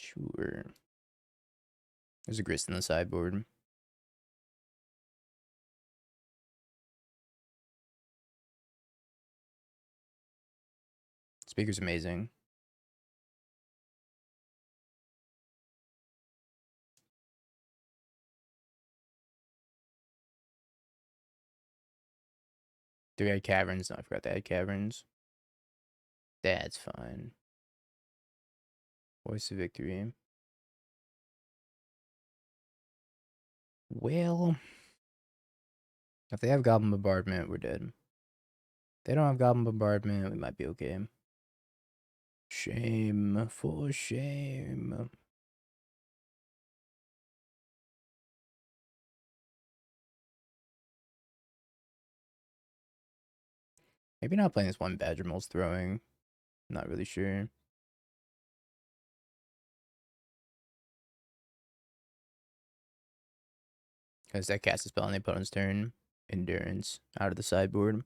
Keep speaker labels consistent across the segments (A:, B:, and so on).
A: Sure. There's a grist in the sideboard. Speaker's amazing. Do we add caverns? No, I forgot to add caverns. That's fine. Voice of victory. Well, if they have Goblin Bombardment, we're dead. If they don't have Goblin Bombardment, we might be okay. Shame for shame. Maybe not playing this one Badger Mole's throwing. Not really sure. Because that cast a spell on the opponent's turn. Endurance out of the sideboard.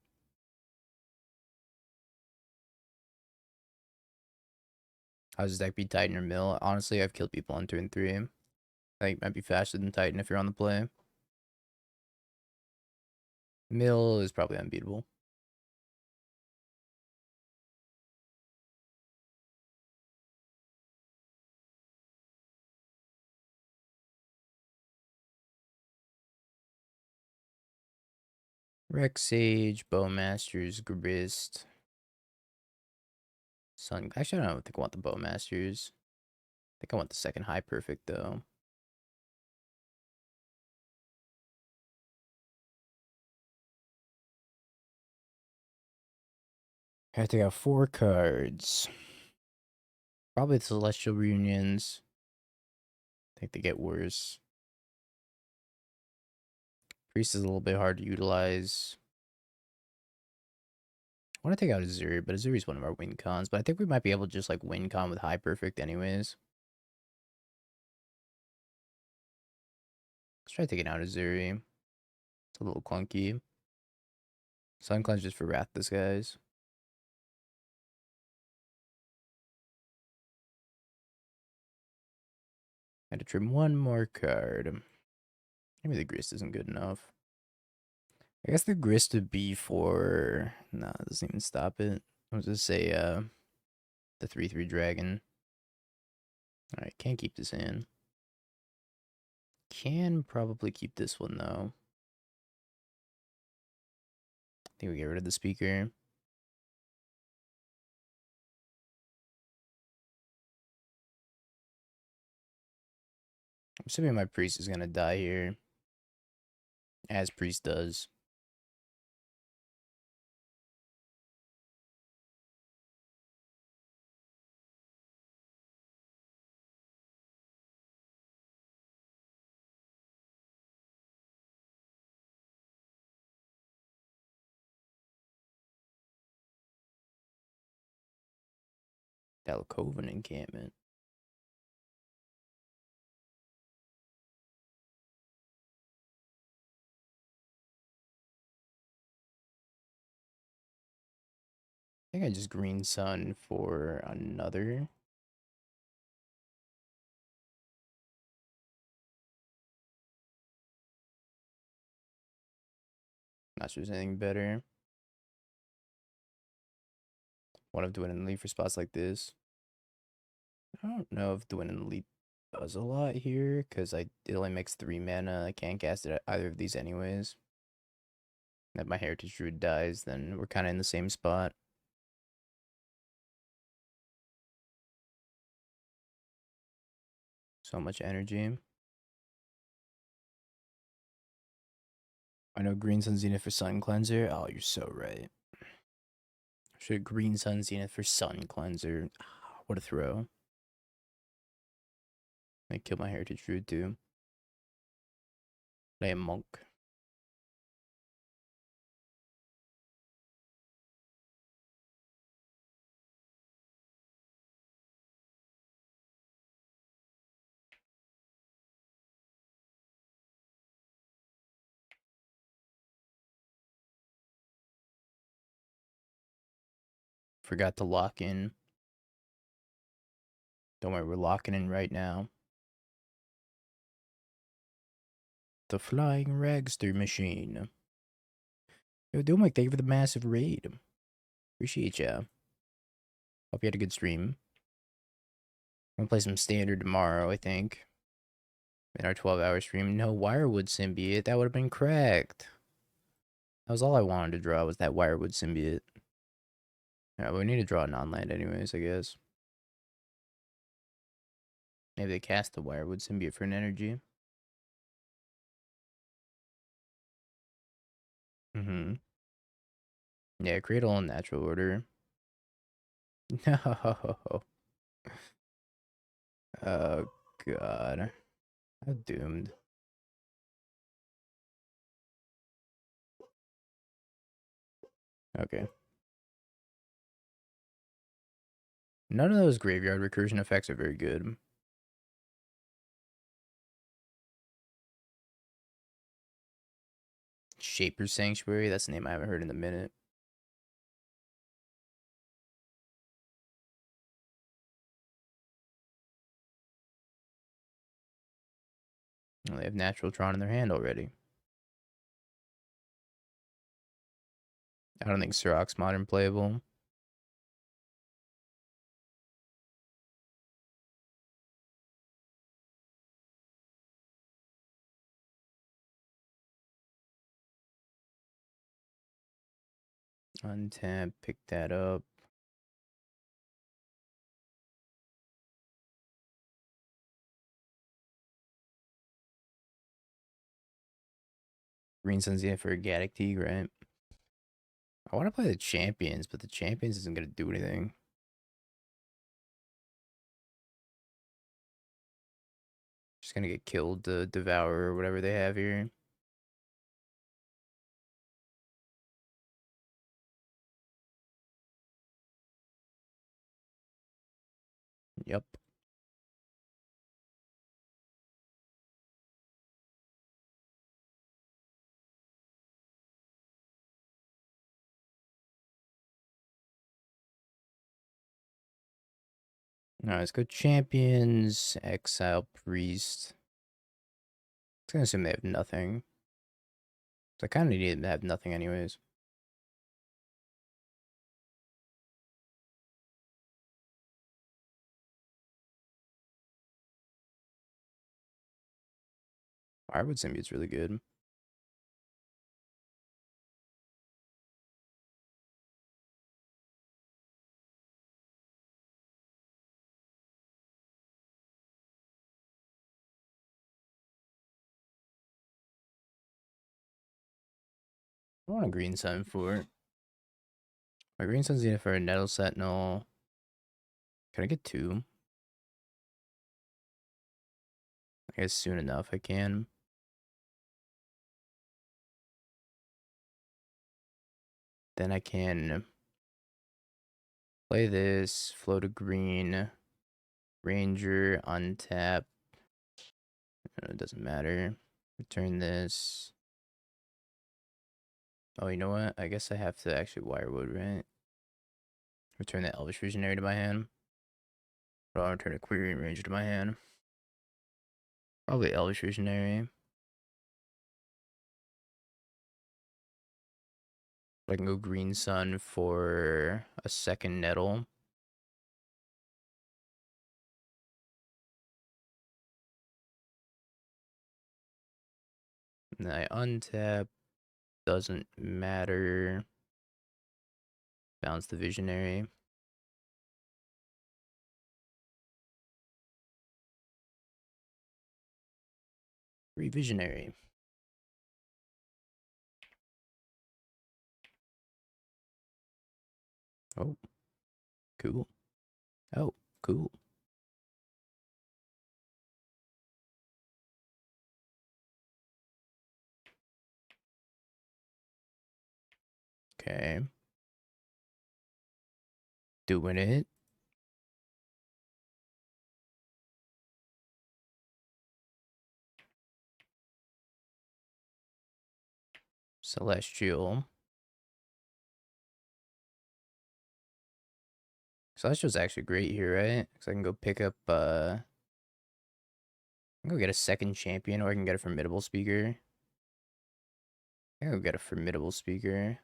A: How's this deck beat Titan or Mill? Honestly, I've killed people on turn 3. I think it might be faster than Titan if you're on the play. Mill is probably unbeatable. Rex Sage, Bowmasters, Grist, Sun. Actually, I don't think I want the Bowmasters. I think I want the second High Perfect, though. I have to have 4 cards. Probably the Celestial Reunions. I think they get worse. Priest is a little bit hard to utilize. I want to take out Azuri, but Azuri's one of our win cons. But I think we might be able to just like win con with High Perfect anyways. Let's try taking out Azuri. It's a little clunky. Sun Cleanse just for Wrath Disguise. I had to trim one more card. Maybe the Grist isn't good enough. I guess the Grist would be for... Nah, it doesn't even stop it. I was just say the 3/3 Dragon. Alright, can't keep this in. Can probably keep this one though. I think we get rid of the speaker. I'm assuming my priest is gonna die here. As priest does. Dalcoven encampment. I think I just Green Sun for another. Not sure there's anything better. What if doing an elite for spots like this? I don't know if doing an elite does a lot here, because it only makes 3 mana. I can't cast it at either of these anyways. If my Heritage Druid dies, then we're kind of in the same spot. So much energy. I know Green Sun Zenith for Sun Cleanser. Oh, you're so right. Should Green Sun Zenith for Sun Cleanser. What a throw. I kill my Heritage Druid too. I am Monk. Forgot to lock in. Don't worry, we're locking in right now. The Flying Ragster Machine. Yo, Domic, thank you for the massive raid. Appreciate ya. Hope you had a good stream. I'm gonna play some Standard tomorrow, I think. In our 12-hour stream. No Wirewood Symbiote. That would have been cracked. That was all I wanted to draw, was that Wirewood Symbiote. Yeah, but we need to draw a non-land anyways, I guess. Maybe they cast the Wirewood Symbiote for an energy. Mm-hmm. Yeah, create all in natural order. No. Oh, God. I'm doomed. Okay. None of those graveyard recursion effects are very good. Shaper Sanctuary, that's a name I haven't heard in a minute. Well, they have Natural Tron in their hand already. I don't think Siroc's modern playable. Untap, pick that up. Green Sun's in for a Gaddock Teague, right? I want to play the Champions, but the Champions isn't going to do anything. Just going to get killed to Devour or whatever they have here. Yep. Alright, let's go Champions, Exile, Priest. I was going to assume they have nothing. So I kind of need them to have nothing anyways. Firewood Symbiote's really good. I want a Green Sun for it. My Green Sun's needed for a Nettle Sentinel. Can I get two? I guess soon enough I can. Then I can play this, float a green, Ranger, untap. It doesn't matter. Return this. Oh, you know what? I guess I have to actually Wirewood, right? Return the Elvish Visionary to my hand. But I'll return a Query and Ranger to my hand. Probably Elvish Visionary. I can go Green Sun for a second Nettle. And then I untap. Doesn't matter. Bounce the Visionary. Visionary. Oh, cool. Oh, cool. Okay. Doing it. Celestial. Celestial's actually great here, right? Because I can go pick up, I can go get a second champion, or I can get a formidable speaker. I can go get a formidable speaker.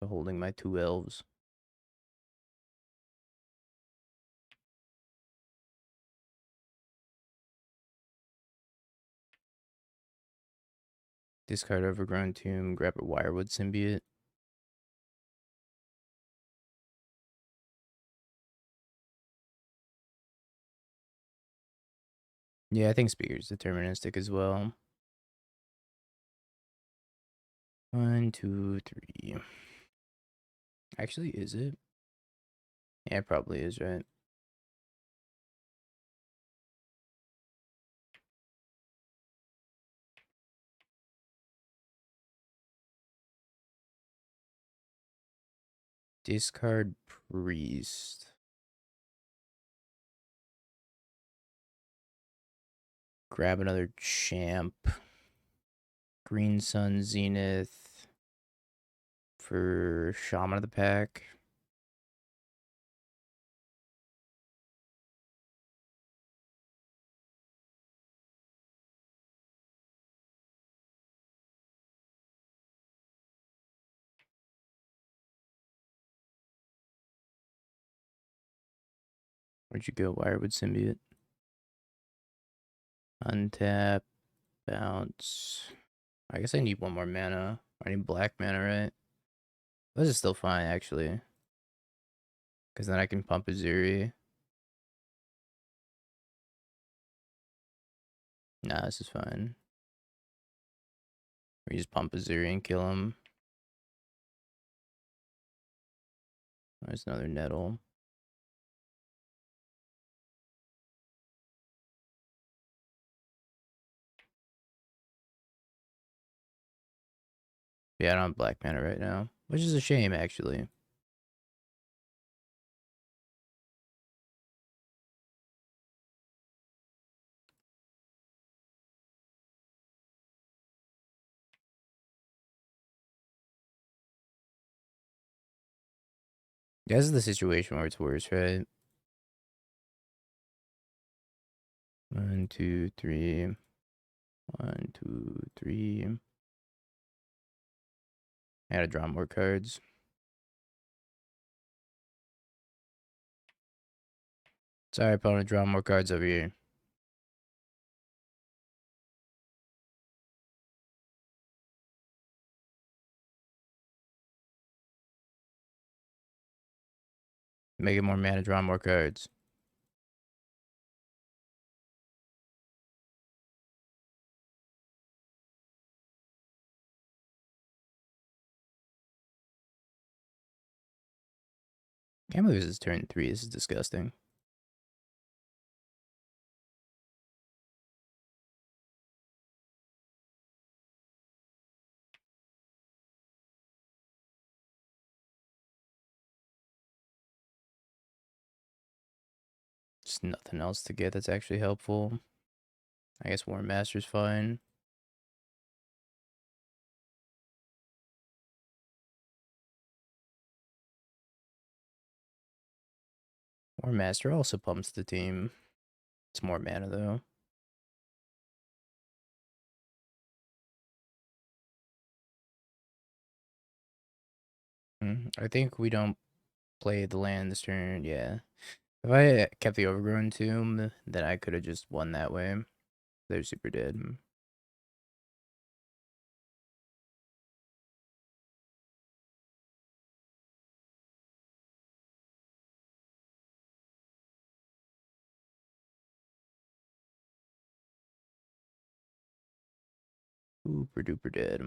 A: Holding my 2 elves. Discard Overgrown Tomb, grab a Wirewood Symbiote. Yeah, I think Speaker's deterministic as well. 1, 2, 3. Actually, is it? Yeah, it probably is, right? Discard Priest. Grab another champ. Green Sun Zenith for Shaman of the Pack. Where'd you go, Wirewood Symbiote? Untap, bounce. I guess I need one more mana. I need black mana, right? This is still fine, actually. Because then I can pump a Zuri. Nah, this is fine. We just pump a Zuri and kill him. There's another Nettle. Yeah, I don't have black mana right now. Which is a shame, actually. This is the situation where it's worse, right? 1, 2, 3. 1, 2, 3. I gotta draw more cards. Sorry, opponent, draw more cards over here. Make it more mana, draw more cards. Can't believe this is turn 3. This is disgusting. Just nothing else to get that's actually helpful. I guess War Master's fine. War Master also pumps the team. It's more mana, though. I think we don't play the land this turn, yeah. If I kept the Overgrown Tomb, then I could have just won that way. They're super dead. Super duper dead.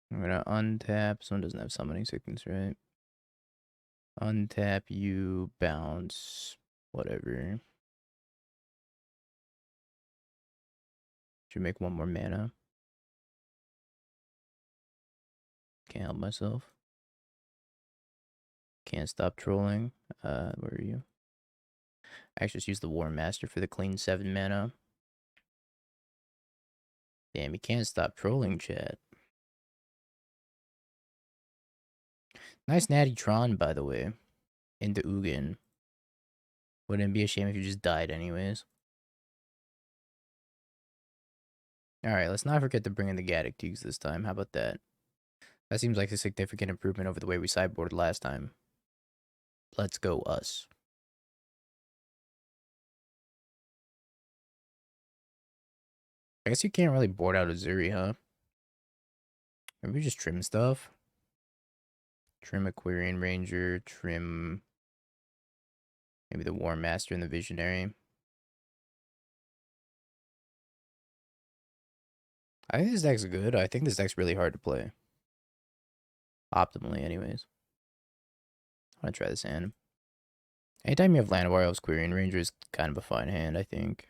A: I'm gonna untap. Someone doesn't have summoning sickness, right? Untap you, bounce, whatever. Should make one more mana. Can't help myself. Can't stop trolling. Where are you? I just use the War Master for the clean 7 mana. Damn, you can't stop trolling, chat. Nice Natty Tron, by the way. Into Ugin. Wouldn't it be a shame if you just died anyways? Alright, let's not forget to bring in the Gaddock Teagues this time. How about that? That seems like a significant improvement over the way we sideboarded last time. Let's go, us. I guess you can't really board out a Zuri, huh? Maybe we just trim stuff. Trim Aquarian Ranger, trim maybe the War Master and the Visionary. I think this deck's good. I think this deck's really hard to play. Optimally, anyways. I want to try this hand. Anytime you have Llanowar Elves Quirion Ranger is kind of a fine hand, I think.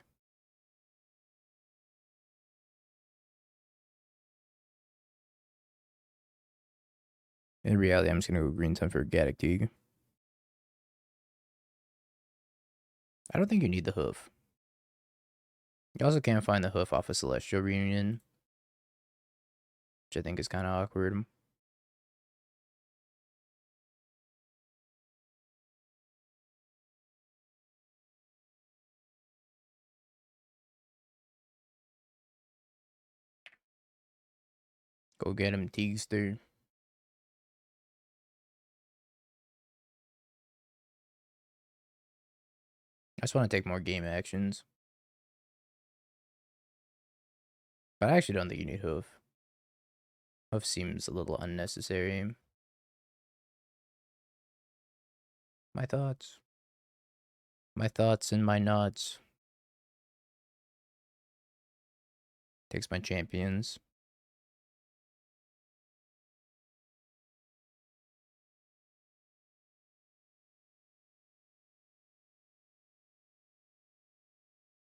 A: In reality, I'm just going to go green time for Gaddock Teague. I don't think you need the hoof. You also can't find the hoof off of Celestial Reunion, which I think is kind of awkward. Go get him, Teagster. I just want to take more game actions. But I actually don't think you need hoof. Hoof seems a little unnecessary. My thoughts. My thoughts and my nuts. Takes my champions.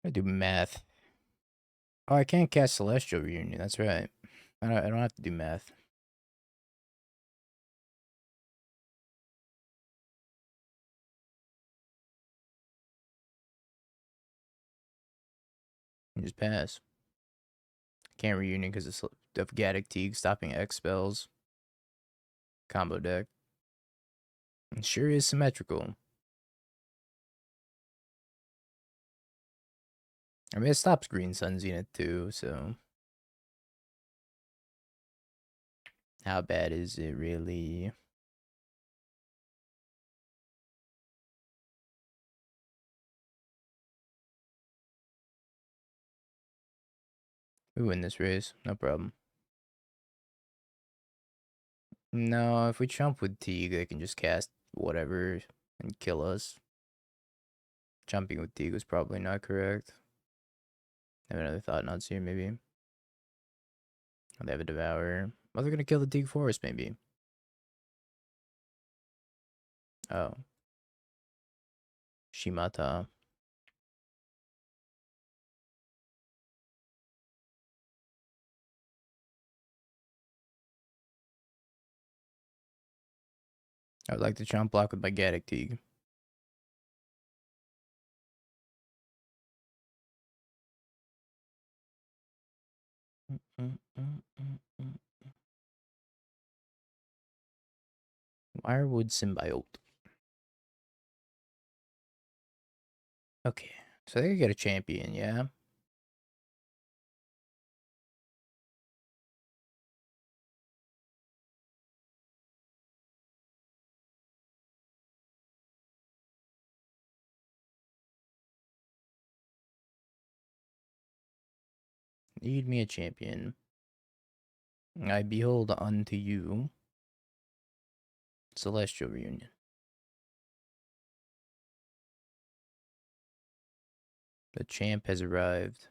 A: I do math. Oh, I can't cast Celestial Reunion. That's right. I don't have to do math. You just pass. Can't reunion because of Gaddock Teague stopping X spells. Combo deck. It sure is symmetrical. I mean, it stops Green Sun Zenith too, so. How bad is it really? We win this race, no problem. No, if we chump with Teague, they can just cast whatever and kill us. Jumping with Teague was probably not correct. I have another thought nods here, maybe. Oh, they have a Devourer. Oh, they're gonna kill the Teague Forest, maybe. Oh. Shimata. I would like to chomp block with my Gaddock Teague. Wirewood Symbiote. Okay, so they could get a champion, yeah? Need me a champion. I behold unto you Celestial Reunion. The champ has arrived.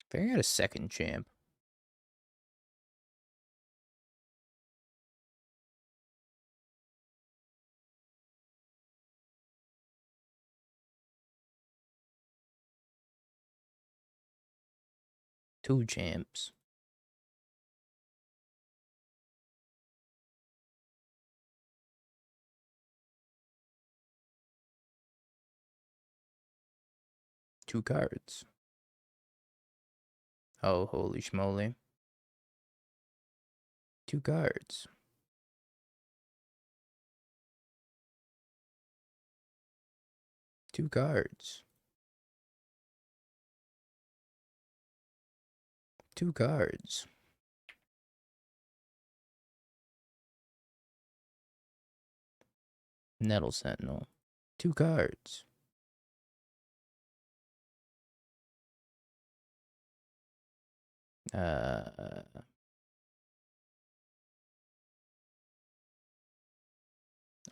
A: I think I got a second champ. Two champs. 2 cards. Oh, holy schmoly. 2 cards. 2 cards. 2 cards. Nettle Sentinel. 2 cards.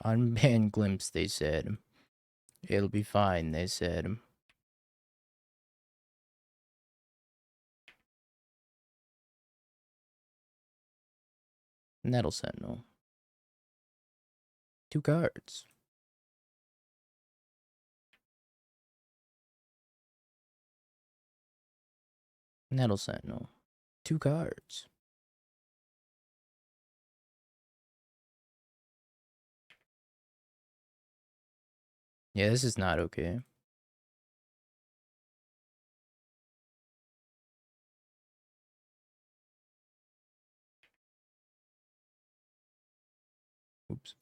A: Unban Glimpse, they said. It'll be fine, they said. Nettle Sentinel. 2 cards. Nettle Sentinel. 2 cards. Yeah, this is not okay. Oops.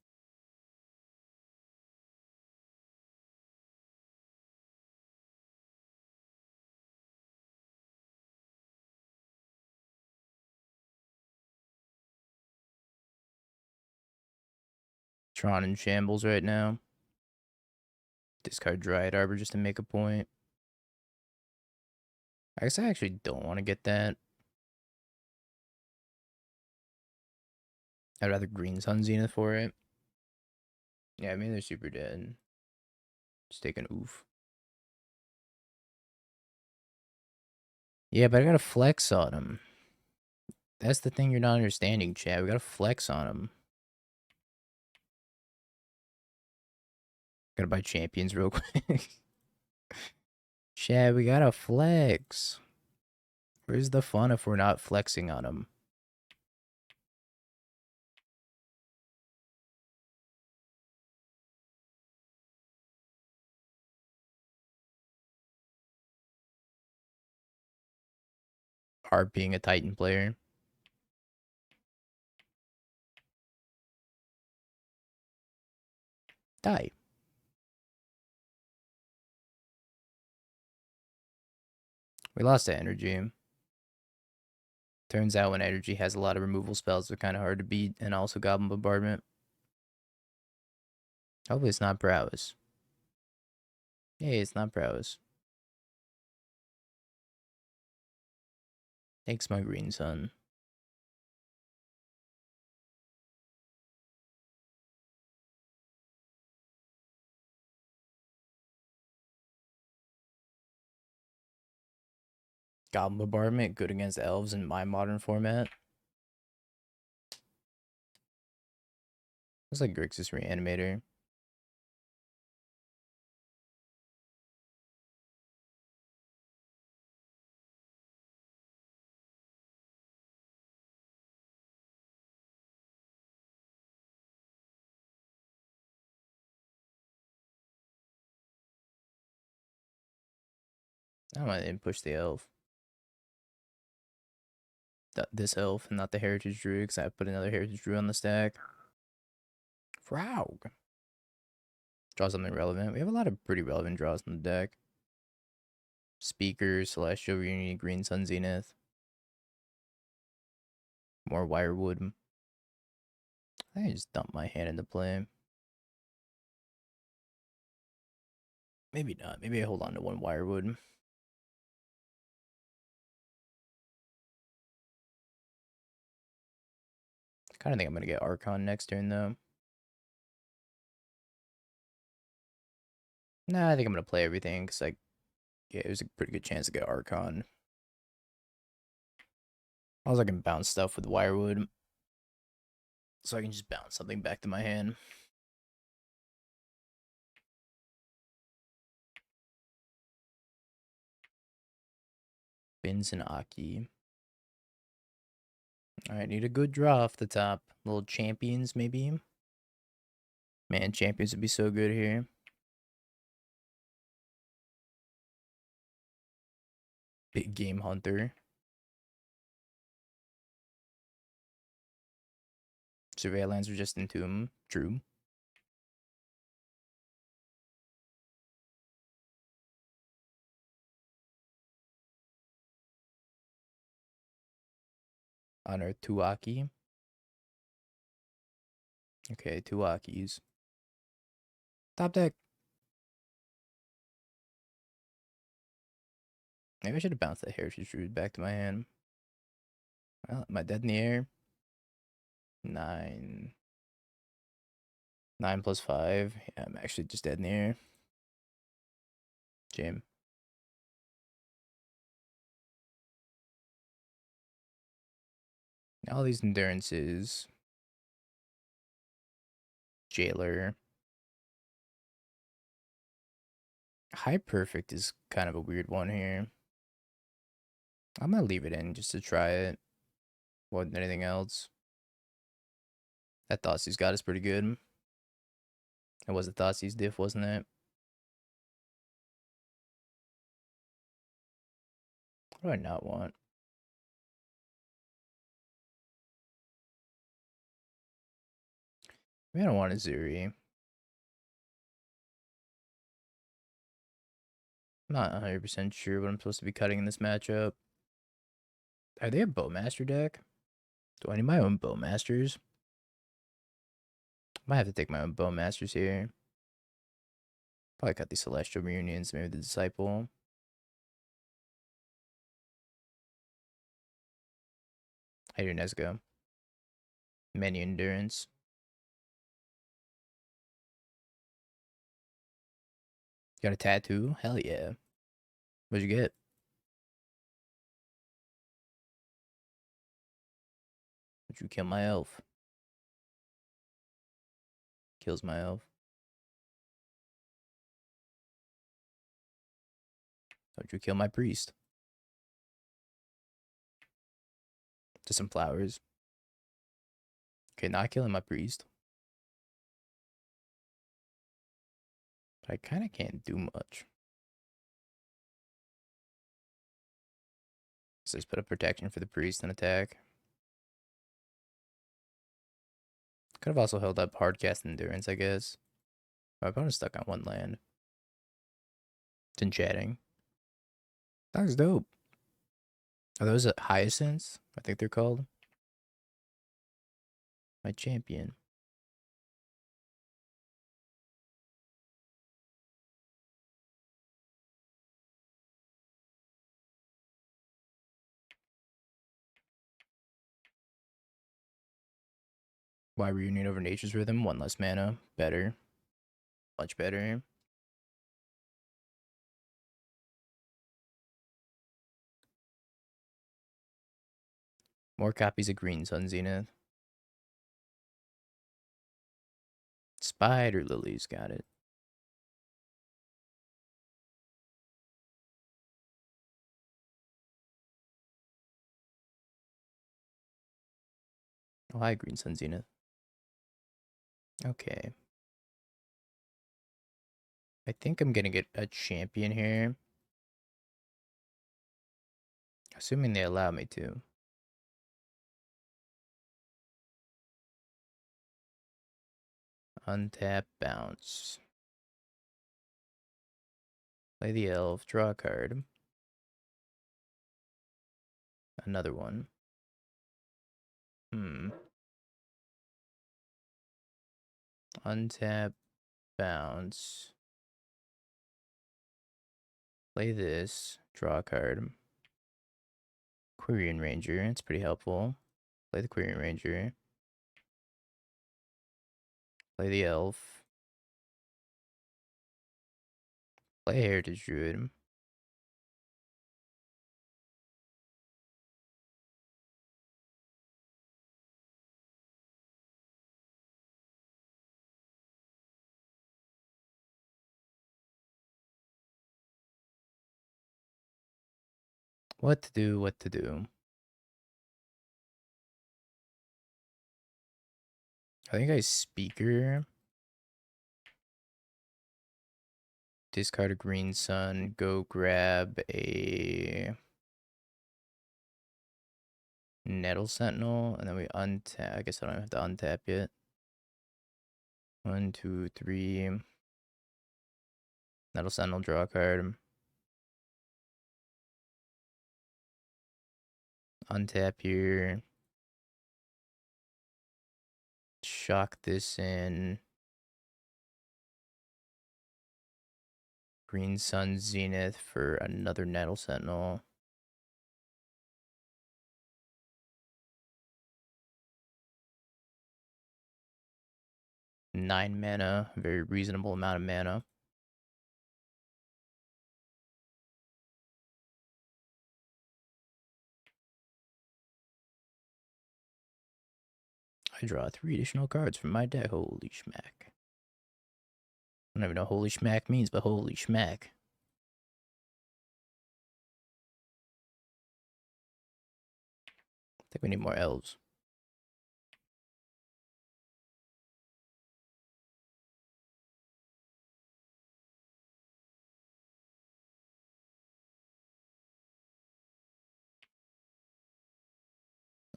A: Tron in shambles right now. Discard Dryad Arbor just to make a point. I guess I actually don't want to get that. I'd rather Green Sun Zenith for it. Yeah, I mean, they're super dead. Just take an oof. Yeah, but I gotta flex on them. That's the thing you're not understanding, Chad. We gotta flex on them. Gotta buy champions real quick. Chad, we gotta flex. Where's the fun if we're not flexing on them? Art being a Titan player. Die. We lost that energy. Turns out when energy has a lot of removal spells, they're kind of hard to beat, and also Goblin Bombardment. Hopefully it's not prowess. Hey, it's not prowess. Thanks, my green sun. Goblin Bombardment, good against elves in my modern format. Looks like Grixis Reanimator. I might push the elf. This elf, and not the Heritage Druid, because I put another Heritage Druid on the stack. Frog. Draw something relevant. We have a lot of pretty relevant draws in the deck. Speaker, Celestial Reunity, Green Sun Zenith. More Wirewood. I think I just dump my hand into play. Maybe not. Maybe I hold on to one Wirewood. I kind of think I'm going to get Archon next turn, though. Nah, I think I'm going to play everything, because, like, yeah, there's a pretty good chance to get Archon. Also, I can bounce stuff with Wirewood. So I can just bounce something back to my hand. Bins and Aki. Alright, need a good draw off the top. Little champions, maybe. Man, champions would be so good here. Big game hunter. Surveillance resistant tomb. True. Honor Tuaki. Okay, Tuakis. Top deck. Maybe I should have bounced that Heritage Druid back to my hand. Well, am I dead in the air? 9. 9 plus 5. Yeah, I'm actually just dead in the air. Jim. All these endurances. Jailer. High Perfect is kind of a weird one here. I'm gonna leave it in just to try it more than anything else. That Thoughtseize got is pretty good. It was a Thoughtseize diff, wasn't it? What do I not want? Maybe I don't want a Zuri. I'm not 100% sure what I'm supposed to be cutting in this matchup. Are they a Bowmaster deck? Do I need my own Bowmasters? Might have to take my own Bowmasters here. Probably cut these Celestial Reunions, maybe the Disciple. How do Nesgo? Many Endurance. Got a tattoo? Hell yeah. What'd you get? Would you kill my elf? Kills my elf. Would you kill my priest? Just some flowers. Okay, not killing my priest. But I kind of can't do much. So just put a protection for the priest and attack. Could have also held up hardcast endurance, I guess. My opponent's stuck on one land. It's enchanting. That was dope. Are those hyacinths? I think they're called. My champion. Why reunion over nature's rhythm? One less mana. Better. Much better. More copies of Green Sun Zenith. Spider Lilies got it. Oh, hi, Green Sun Zenith. Okay. I think I'm gonna get a champion here. Assuming they allow me to. Untap, bounce. Play the elf, draw a card. Another one. Untap, bounce. Play this, draw a card. Quirion Ranger, it's pretty helpful. Play the Quirion Ranger. Play the elf. Play Heritage Druid. What to do, what to do. I think I Speaker. Discard a Green Sun. Go grab a Nettle Sentinel, and then we untap. I guess I don't have to untap yet. 1, 2, 3. Nettle Sentinel, draw a card. Untap here. Shock this in. Green Sun Zenith for another Nettle Sentinel. Nine mana, very reasonable amount of mana. I draw 3 additional cards from my deck. Holy schmack. I don't even know what holy schmack means, but holy schmack. I think we need more elves.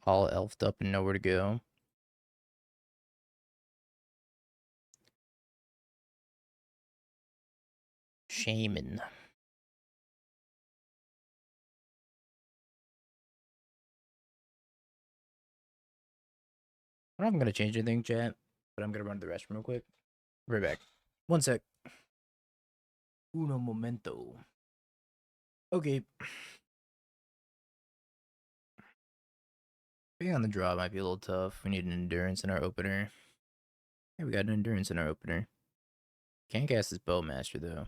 A: All elfed up and nowhere to go. Shaman. I'm not going to change anything, chat, but I'm going to run to the restroom real quick. Right back. One sec. Uno momento. Okay. Being on the draw might be a little tough. We need an endurance in our opener. Yeah, we got an endurance in our opener. Can't cast this Bowmaster, though.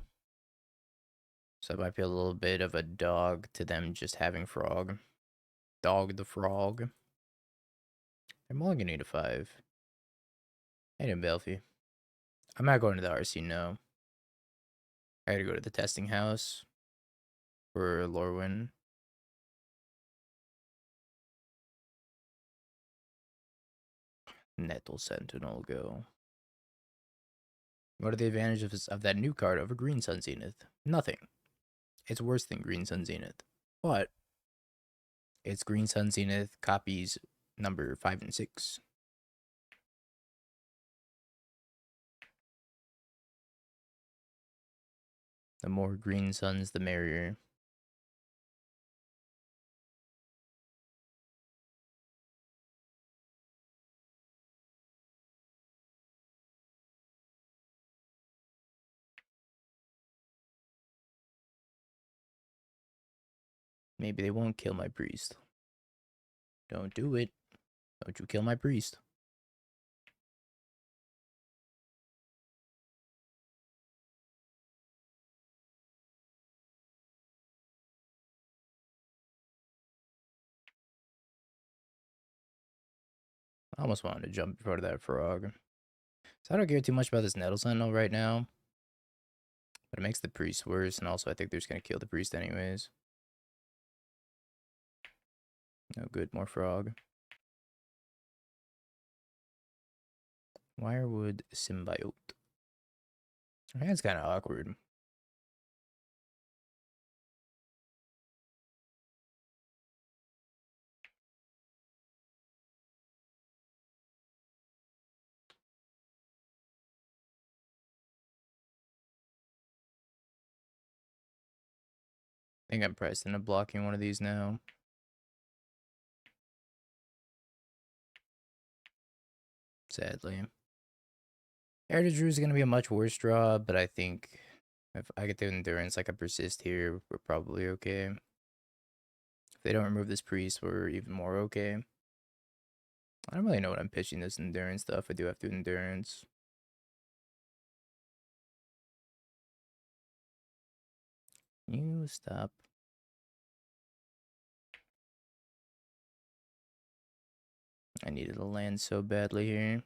A: So it might be a little bit of a dog to them just having frog. Dog the frog. I'm only gonna need a 5. I need a Belfie. I'm not going to the RC, no. I gotta go to the testing house for Lorwyn. Nettle Sentinel go. What are the advantages of that new card over Green Sun Zenith? Nothing. It's worse than Green Sun Zenith. But it's Green Sun Zenith copies number 5 and 6. The more Green Suns, the merrier. Maybe they won't kill my priest. Don't do it. Don't you kill my priest. I almost wanted to jump in front of that frog. So I don't care too much about this Nettle Sentinel right now. But it makes the priest worse, and also I think they're just going to kill the priest anyways. No good, more frog. Wirewood Symbiote. I think it's kind of awkward. I think I'm pressed into blocking one of these now. Sadly. Heritage Drew is going to be a much worse draw, but I think if I get the endurance like a persist here, we're probably okay. If they don't remove this priest, we're even more okay. I don't really know what I'm pitching this endurance stuff. I do have to endurance. You stop. I needed a land so badly here.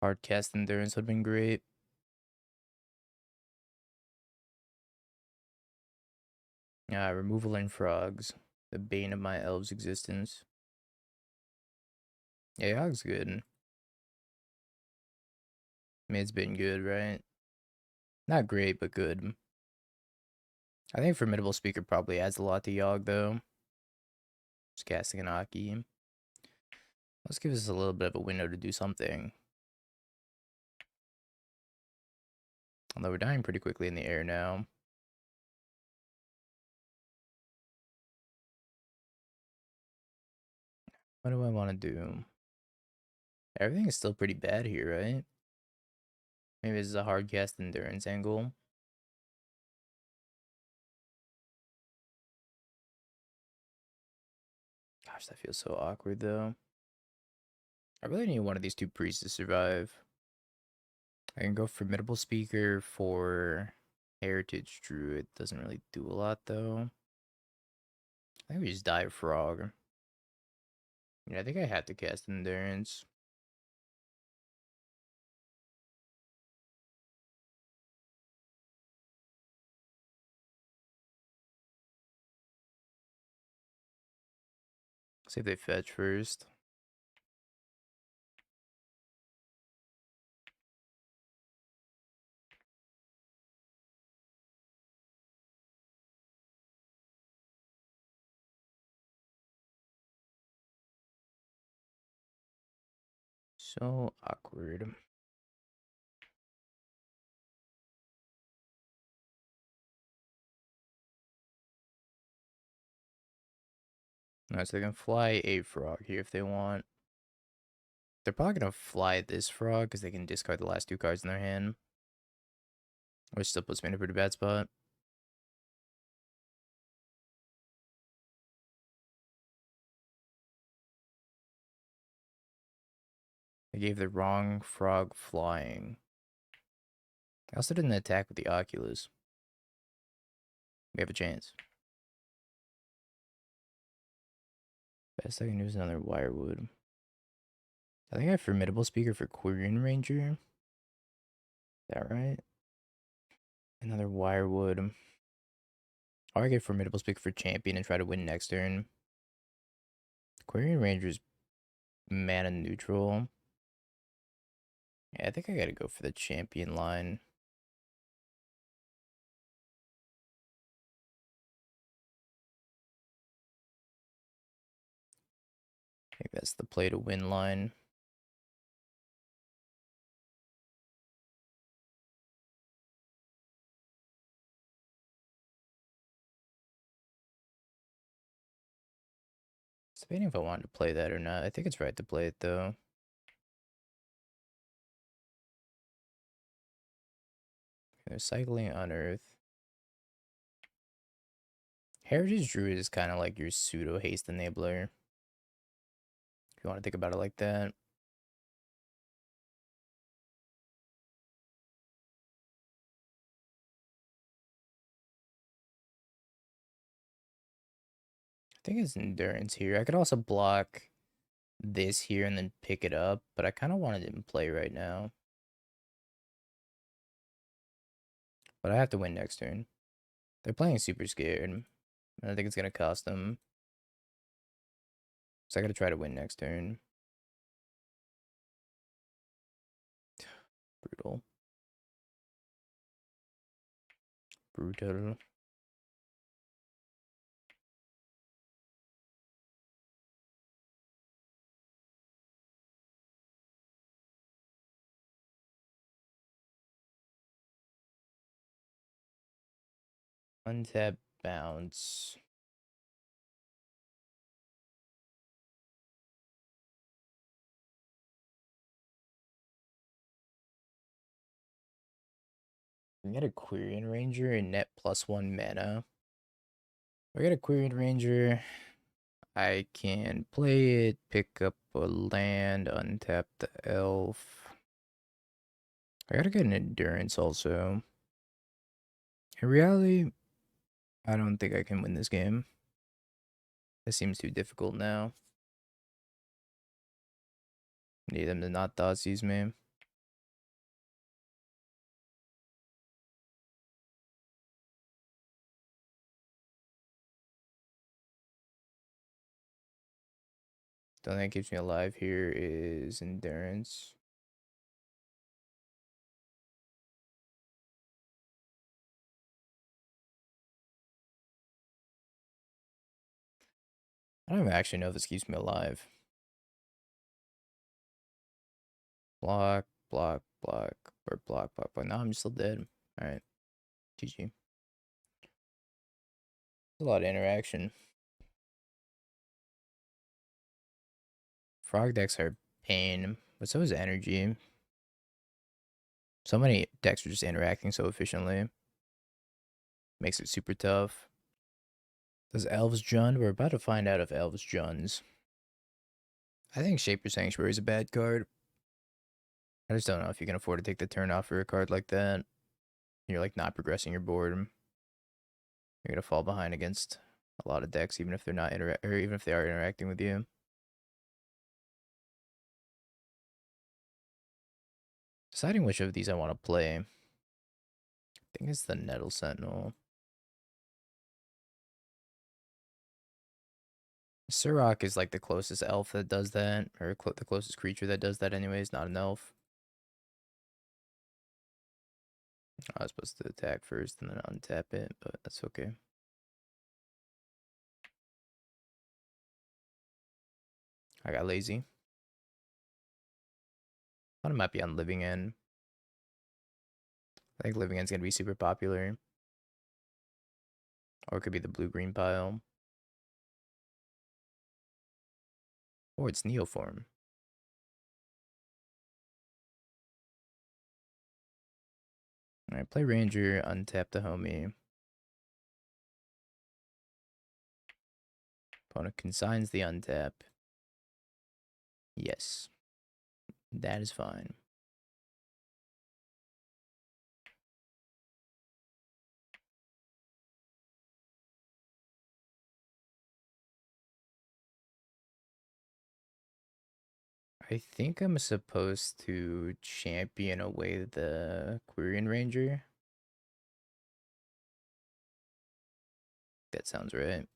A: Hard cast endurance would have been great. Removal in frogs. The bane of my elves' existence. Yeah, Yog's good. Mid's been good, right? Not great, but good. I think Formidable Speaker probably adds a lot to Yogg, though. Just casting an Aki. Let's give us a little bit of a window to do something. Although we're dying pretty quickly in the air now. What do I want to do? Everything is still pretty bad here, right? Maybe this is a hard cast endurance angle. Gosh, that feels so awkward, though. I really need one of these two priests to survive. I can go Formidable Speaker for Heritage Druid. Doesn't really do a lot, though. I think we just die of Frog. Yeah, I think I have to cast Endurance. See if they fetch first. So awkward. Alright, so they can fly a frog here if they want. They're probably gonna fly this frog because they can discard the last two cards in their hand. Which still puts me in a pretty bad spot. They gave the wrong frog flying. I also didn't attack with the Oculus. We have a chance. Best I can do is another Wirewood. I think I have Formidable Speaker for Quirion Ranger. Is that right? Another Wirewood. Or I get Formidable Speaker for Champion and try to win next turn. Quirion Ranger's mana neutral. Yeah, I think I gotta go for the Champion line. I think that's the play to win line. Debating if I wanted to play that or not. I think it's right to play it though. They're cycling Unearth. Heritage Druid is kind of like your pseudo haste enabler. If you want to think about it like that. I think it's endurance here. I could also block this here and then pick it up, but I kind of wanted it in play right now. But I have to win next turn. They're playing super scared. And I think it's going to cost them. So I got to try to win next turn. Brutal. Brutal. Untap bounce. We get a Quirion Ranger and net +1 mana. I get a Quirion Ranger. I can play it, pick up a land, untap the elf. I gotta get an endurance also. In reality, I don't think I can win this game. It seems too difficult now. Need them to not Thoughtseize me. The only thing that keeps me alive here is endurance. I don't even actually know if this keeps me alive. Block, block, block, or block, block, block. No, I'm still dead. Alright. GG. A lot of interaction. Frog decks are pain, but so is energy. So many decks are just interacting so efficiently. Makes it super tough. Does Elves Jund? We're about to find out if Elves Junds. I think Shaper Sanctuary is a bad card. I just don't know if you can afford to take the turn off for a card like that. You're like not progressing your board. You're gonna fall behind against a lot of decks, even if they're not or even if they are interacting with you. Deciding which of these I want to play. I think it's the Nettle Sentinel. Surrock is like the closest elf that does that, or the closest creature that does that anyways, not an elf. I was supposed to attack first and then untap it, but that's okay. I got lazy. Thought it might be on Living End. I think Living End's gonna be super popular. Or it could be the blue-green pile. Or it's Neoform. Alright, play Ranger, untap the homie. Opponent consigns the untap. Yes. That is fine. I think I'm supposed to champion away the Quirion Ranger. That sounds right.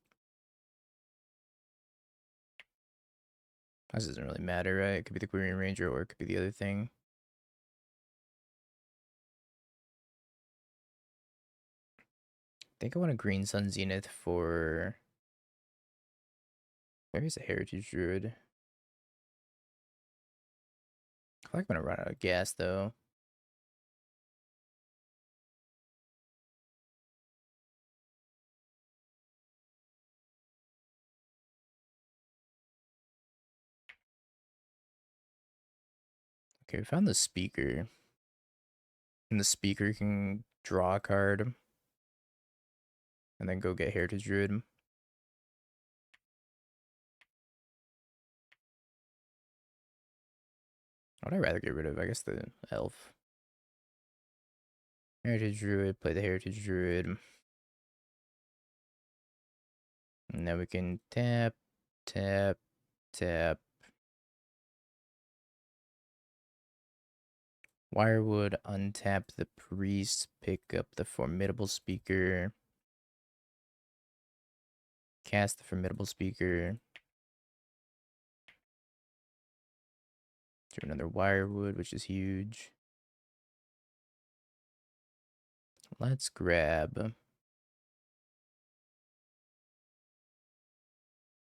A: This doesn't really matter, right? It could be the Quirion Ranger or it could be the other thing. I think I want a Green Sun Zenith for... Maybe it's a Heritage Druid. I feel like I'm gonna run out of gas, though. Okay, we found the speaker. And the speaker can draw a card. And then go get Heritage Druid. What would I rather get rid of? I guess the Elf. Heritage Druid, play the Heritage Druid. And then we can tap, tap, tap. Wirewood, untap the priest, pick up the formidable speaker. Cast the formidable speaker. Do another Wirewood, which is huge. Let's grab. Let's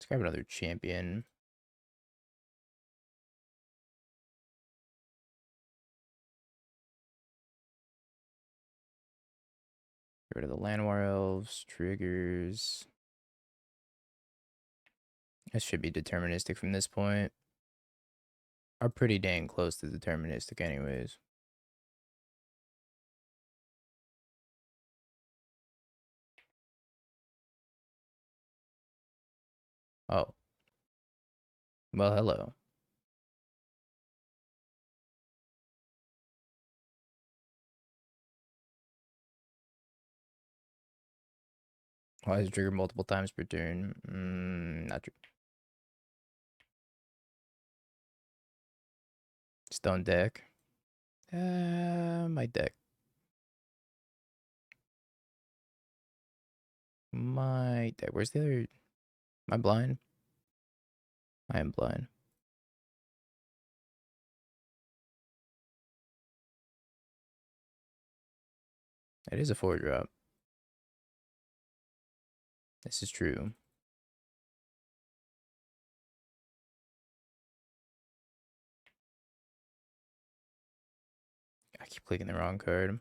A: grab another champion. Get rid of the Llanowar Elves, triggers. This should be deterministic from this point. Are pretty dang close to deterministic anyways. Oh. Well, hello. Why is it triggered multiple times per turn? Not true. Stone deck. My deck. My deck. Where's the other? Am I blind? I am blind. It is a 4-drop. This is true. keep clicking the wrong card.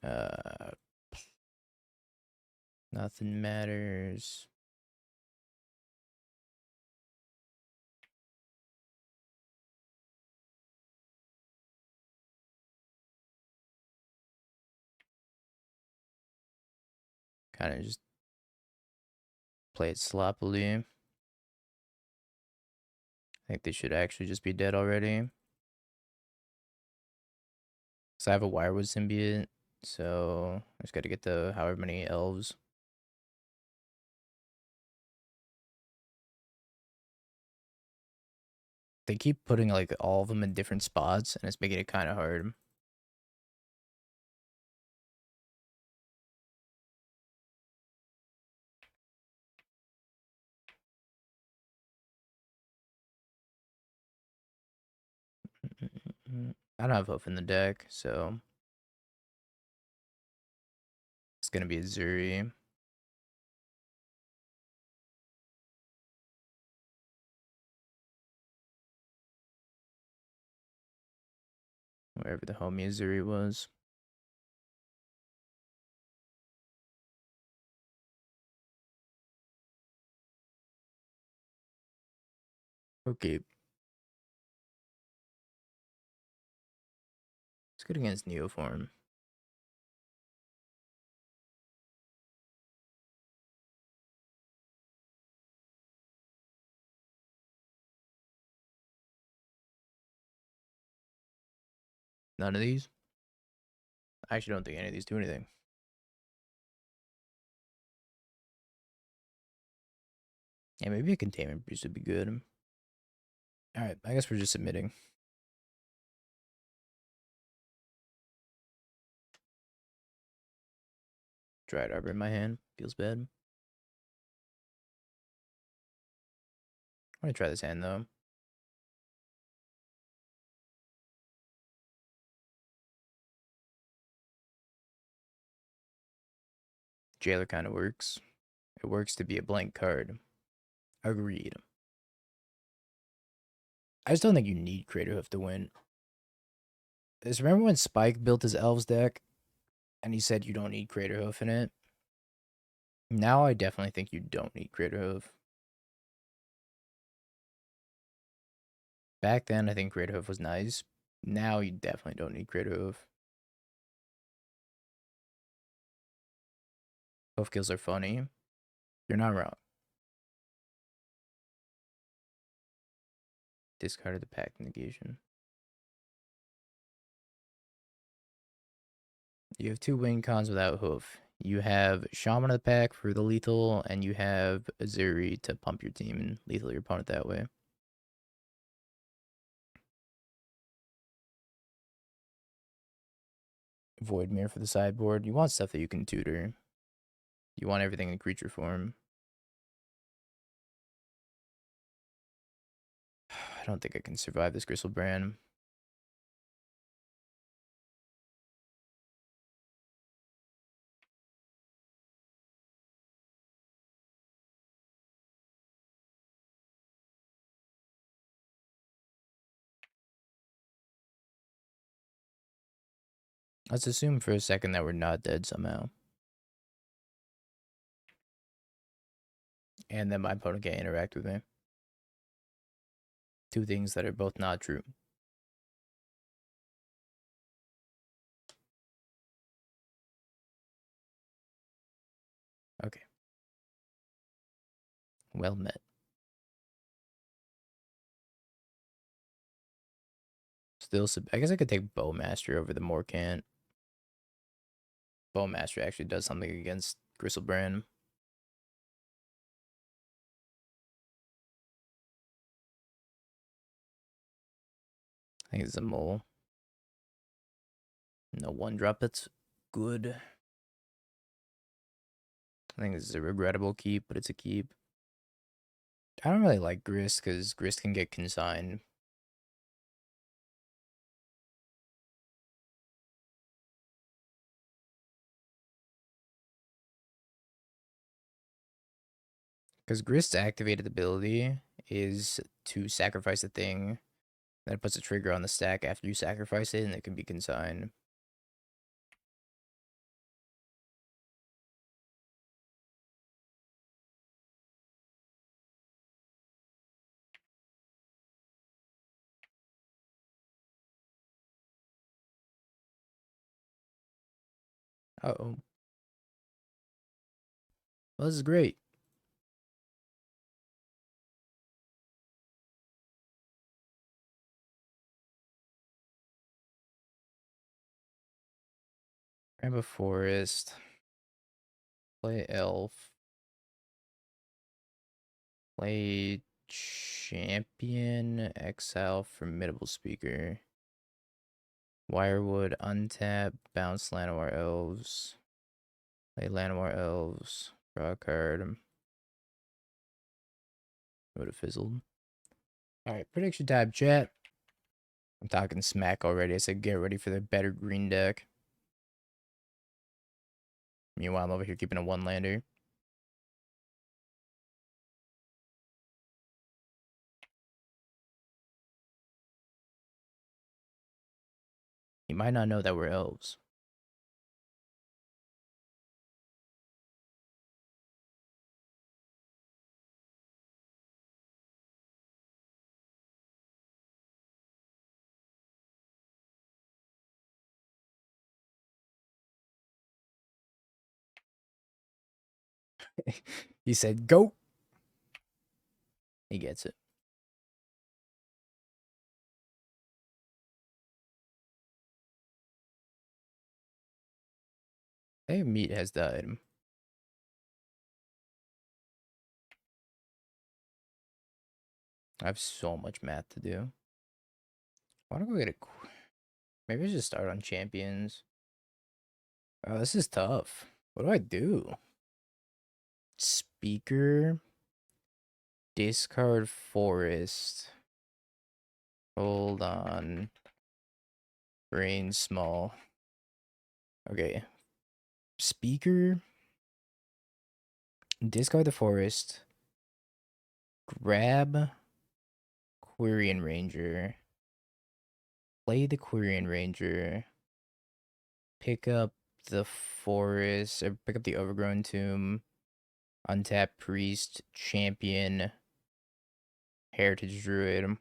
A: Uh, Nothing matters. Kind of just play it sloppily. I think they should actually just be dead already. So I have a Wirewood symbiote, so I just got to get the however many elves. They keep putting like all of them in different spots, and it's making it kind of hard. I don't have Hoof in the deck, so it's gonna be a Zuri. Wherever the homie Zuri was. Okay. It's good against Neoform. None of these? I actually don't think any of these do anything. Yeah, maybe a Containment Breach would be good. Alright, I guess we're just submitting. Dried Arbor in my hand. Feels bad. I'm gonna try this hand though. Jailer kind of works. It works to be a blank card. Agreed. I just don't think you need Crater Hoof to win. Just remember when Spike built his Elves deck and he said you don't need Crater Hoof in it? Now I definitely think you don't need Crater Hoof. Back then, I think Crater Hoof was nice. Now you definitely don't need Crater Hoof. Hoof kills are funny. You're not wrong. Discarded the Pact Negation. You have two win cons without Hoof. You have Shaman of the Pack for the lethal, and you have Azuri to pump your team and lethal your opponent that way. Voidmere for the sideboard. You want stuff that you can tutor. You want everything in creature form. I don't think I can survive this Gristlebrand. Let's assume for a second that we're not dead somehow. And then my opponent can't interact with me. Two things that are both not true. Okay. Well met. Still, I guess I could take Bowmaster over the Morcant. Bowmaster actually does something against Gristlebrand. I think it's a mole. No one drop. That's good. I think this is a regrettable keep, but it's a keep. I don't really like Grist because Grist can get consigned. Because Grist's activated ability is to sacrifice a thing Then it puts a trigger on the stack after you sacrifice it, and it can be consigned. Uh-oh. Well, this is great. Grab a forest. Play elf. Play champion. Exile formidable speaker. Wirewood, untap, bounce Llanowar Elves. Play Llanowar Elves. Draw a card. Would have fizzled. Alright, prediction time, chat. I'm talking smack already. I said get ready for the better green deck. Meanwhile, I'm over here keeping a one-lander. You might not know that we're elves. He said, go. He gets it. Hey, meat has died. I have so much math to do. Why don't we get a... Maybe I should start on champions. Oh, this is tough. What do I do? Speaker. Discard forest. Hold on. Brain small. Okay. Speaker. Discard the forest. Grab Quirion Ranger. Play the Quirion Ranger. Pick up the forest, or pick up the Overgrown Tomb. Untap Priest, Champion, Heritage Druid.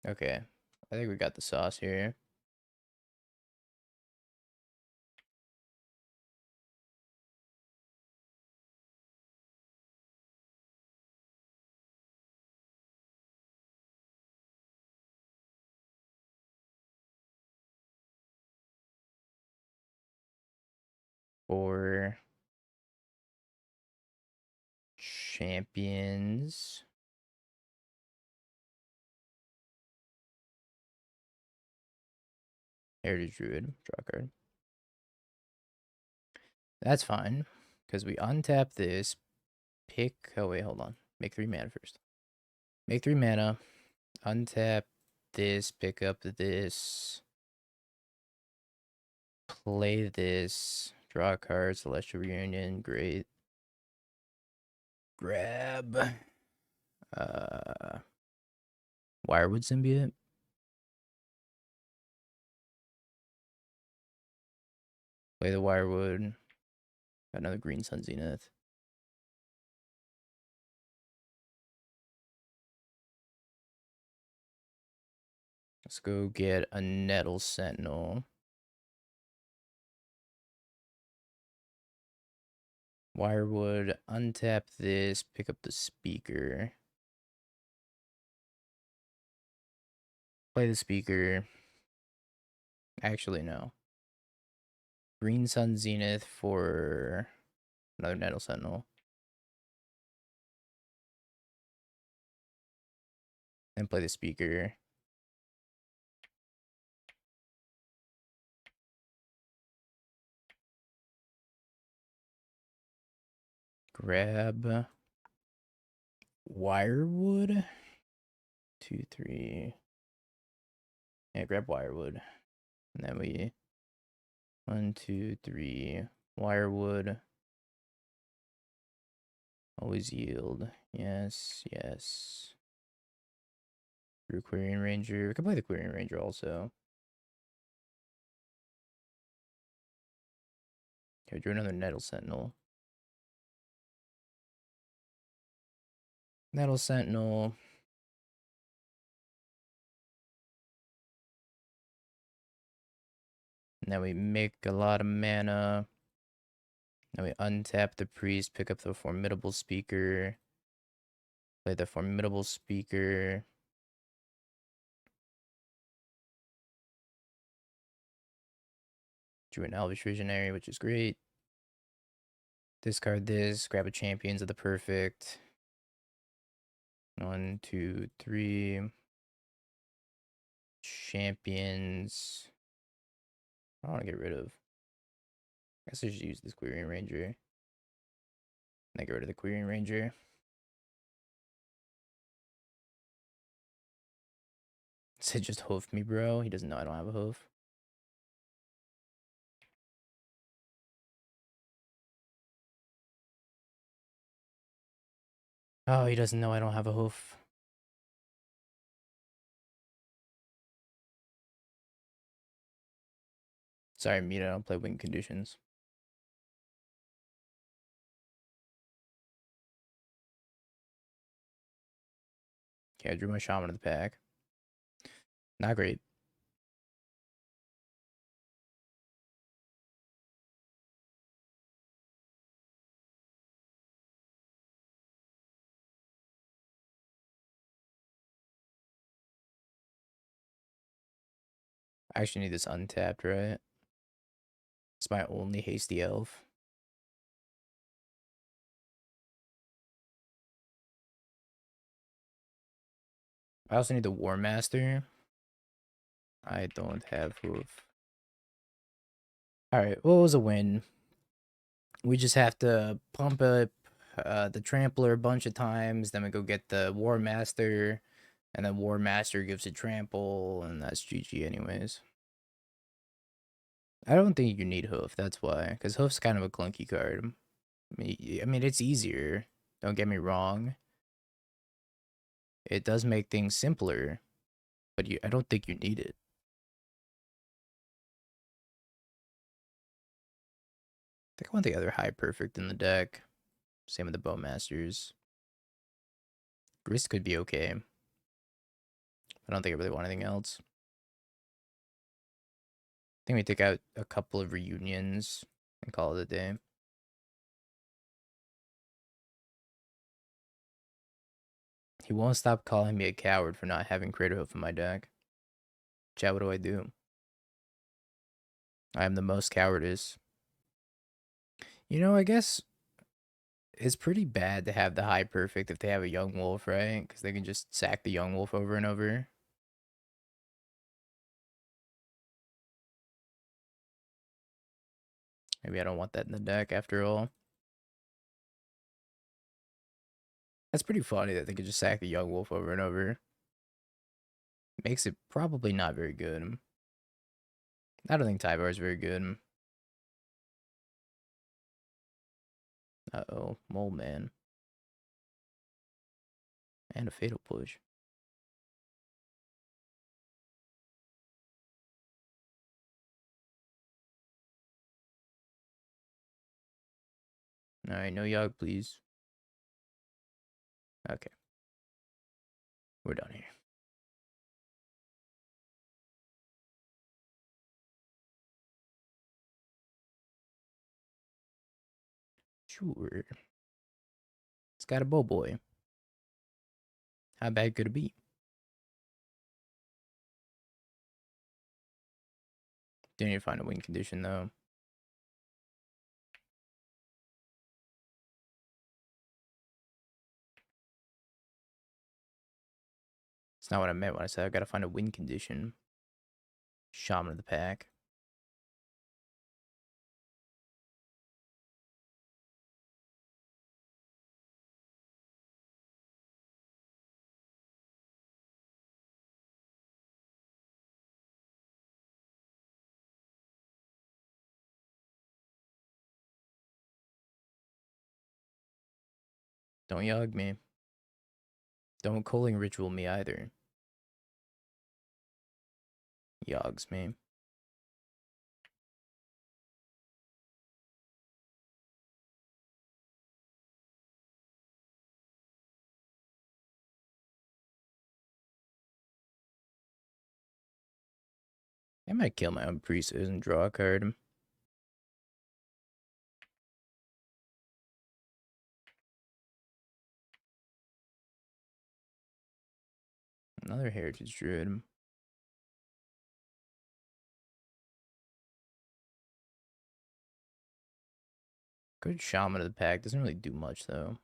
A: Okay. I think we got the sauce here. For champions. Heritage Druid, draw a card. That's fine, because we untap this, pick... Oh, wait, hold on. Make 3 mana first. Make 3 mana, untap this, pick up this, play this, draw a card, Celestial Reunion, great. Grab Wirewood Symbiote. Play the Wirewood. Got another Green Sun Zenith. Let's go get a Nettle Sentinel. Wirewood, untap this, pick up the speaker. Play the speaker. Actually, no. Green Sun Zenith for another Nettle Sentinel. Then play the speaker. Grab Wirewood. 2, 3. Yeah, grab Wirewood. And then we 1, 2, 3. Wirewood. Always yield. Yes, yes. Drew Quirion Ranger. We can play the Quirion Ranger also. Okay, drew another Nettle Sentinel. Nettle Sentinel. Now we make a lot of mana. Now we untap the priest, pick up the Formidable Speaker. Play the Formidable Speaker. Drew an Elvish Visionary, which is great. Discard this, grab a Champions of the Perfect. 1, 2, 3. Champions. I want to get rid of. I guess I should use this Quirion Ranger. And then get rid of the Quirion Ranger. Said just hoof me, bro. He doesn't know I don't have a hoof. Oh, he doesn't know I don't have a hoof. Sorry, Mita, I don't play win conditions. Okay, I drew my Shaman of the pack. Not great. I actually need this untapped, right? It's my only hasty elf. I also need the War Master. I don't have hoof. Alright, well, it was a win. We just have to pump up the Trampler a bunch of times. Then we go get the War Master. And then War Master gives it trample. And that's GG anyways. I don't think you need hoof. That's why. Because hoof's kind of a clunky card. I mean, it's easier. Don't get me wrong. It does make things simpler. But I don't think you need it. I think I want the other high perfect in the deck. Same with the Bowmasters. Grist could be okay. I don't think I really want anything else. I think we take out a couple of reunions and call it a day. He won't stop calling me a coward for not having Crater Hoof in my deck. Chat, what do I do? I am the most cowardice. You know, I guess it's pretty bad to have the high perfect if they have a young wolf, right? Because they can just sack the young wolf over and over. Maybe I don't want that in the deck after all. That's pretty funny that they could just sack the young wolf over and over. Makes it probably not very good. I don't think Tyvar is very good. Uh-oh, Mole Man. And a Fatal Push. Alright, no Yogg, please. Okay. We're done here. Sure. It's got a bow boy. How bad could it be? Didn't even find a win condition, though. It's not what I meant when I said I gotta find a win condition. Shaman of the pack. Don't Yogg me. Don't Culling Ritual me either. Yogs me. I might kill my own priestess and draw a card. Another Heritage Druid. Good Shaman of the Pack. Doesn't really do much, though.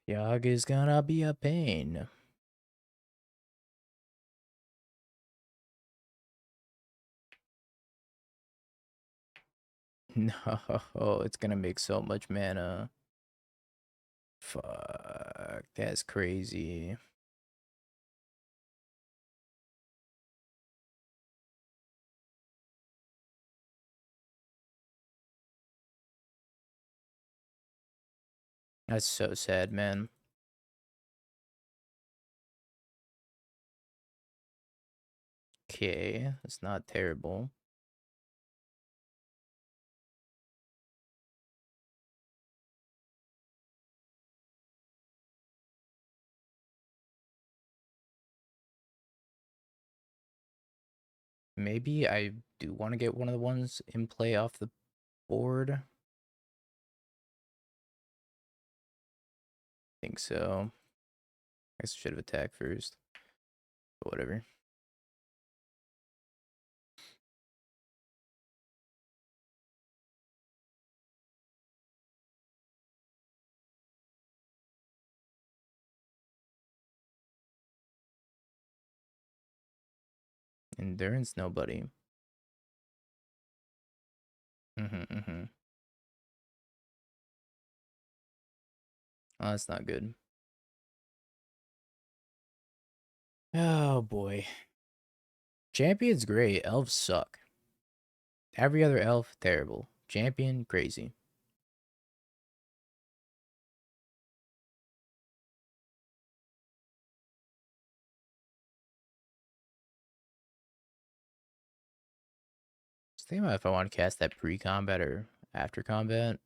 A: Yogg is gonna be a pain. No, it's gonna make so much mana. Fuck, that's crazy. That's so sad, man. Okay, that's not terrible. Maybe I do want to get one of the ones in play off the board. I think so. I guess I should have attacked first. But whatever. Endurance, nobody. Mm-hmm. Oh, that's not good. Oh, boy. Champion's great. Elves suck. Every other elf, terrible. Champion, crazy. Just think about if I want to cast that pre-combat or after combat.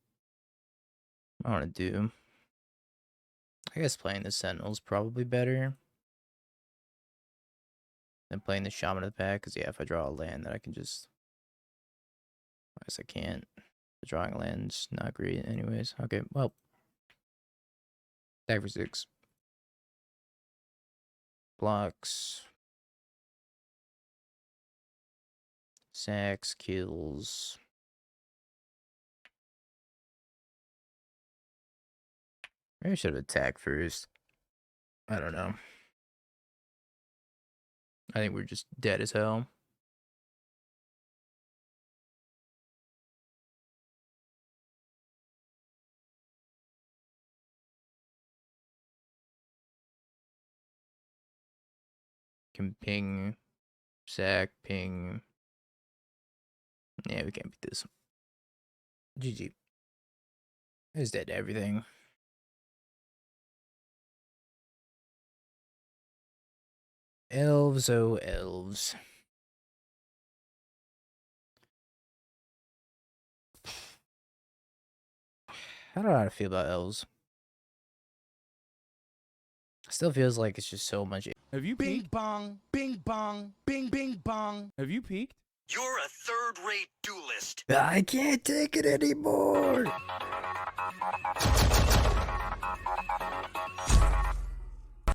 A: I want to do. I guess playing the Sentinel's probably better than playing the Shaman of the Pack. Because, yeah, if I draw a land, then I can just. I guess I can't. The drawing land's not great, anyways. Okay, well. Tag for 6. Blocks. Sacks, kills. Maybe I should have attacked first. I don't know. I think we're just dead as hell. Can ping, sack, ping. Yeah, we can't beat this. GG. It's dead to everything. Elves, oh elves. I don't know how to feel about elves. Still feels like it's just so much.
B: Have you
C: Bing
B: peeked?
C: bong, bing bong, bing bing bong.
B: Have you peeked?
C: You're a third-rate duelist.
A: I can't take it anymore.